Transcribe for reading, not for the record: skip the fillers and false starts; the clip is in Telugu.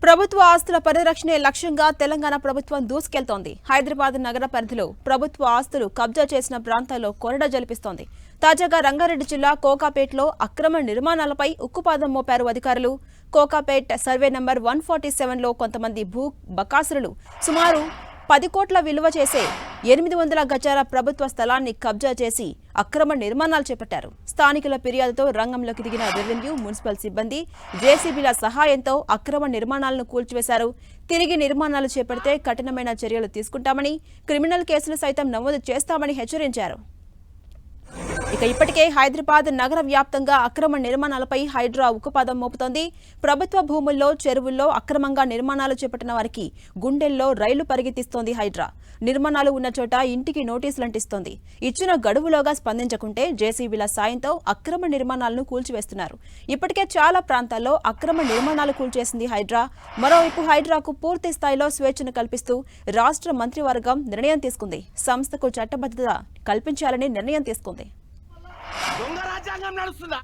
ప్రభుత్వ ఆస్తుల పరిరక్షణే లక్ష్యంగా తెలంగాణ ప్రభుత్వం దూసుకెళ్తోంది. హైదరాబాద్ నగర పరిధిలో ప్రభుత్వ ఆస్తులు కబ్జా చేసిన ప్రాంతాల్లో కొరడ జలిపిస్తోంది. తాజాగా రంగారెడ్డి జిల్లా కోకాపేటలో అక్రమ నిర్మాణాలపై ఉక్కుపాదం మోపారు అధికారులు. కోకాపేట్ సర్వే నంబర్ 147లో కొంతమంది భూ బకాసురులు సుమారు 10 కోట్ల విలువ చేసే 800 గజాల ప్రభుత్వ స్థలాన్ని కబ్జా చేసి అక్రమ నిర్మాణాలు చేపట్టారు. స్థానికుల ఫిర్యాదుతో రంగంలోకి దిగిన రెవెన్యూ, మున్సిపల్ సిబ్బంది జేసీబీల సహాయంతో అక్రమ నిర్మాణాలను కూల్చివేశారు. తిరిగి నిర్మాణాలు చేపడితే కఠినమైన చర్యలు తీసుకుంటామని, క్రిమినల్ కేసులు సైతం నమోదు చేస్తామని హెచ్చరించారు. ఇప్పటికే హైదరాబాద్ నగర వ్యాప్తంగా అక్రమ నిర్మాణాలపై హైడ్రా ఉక్కుపాదం మోపుతోంది. ప్రభుత్వ భూముల్లో, చెరువుల్లో అక్రమంగా నిర్మాణాలు చేపట్టిన వారికి గుండెల్లో రైలు పరిగెత్తిస్తోంది హైడ్రా. నిర్మాణాలు ఉన్న చోట ఇంటికి నోటీసులు అంటిస్తోంది. ఇచ్చిన గడువులోగా స్పందించకుంటే జేసీబీల సాయంతో అక్రమ నిర్మాణాలను కూల్చివేస్తున్నారు. ఇప్పటికే చాలా ప్రాంతాల్లో అక్రమ నిర్మాణాలు కూల్చేసింది హైడ్రా. మరోవైపు హైడ్రాకు పూర్తి స్థాయిలో స్వేచ్ఛను కల్పిస్తూ రాష్ట్ర మంత్రివర్గం నిర్ణయం తీసుకుంది. సంస్థకు చట్టబద్ధత కల్పించాలని నిర్ణయం తీసుకుంది. దొంగ రాజ్యాంగం నడుస్తుందా?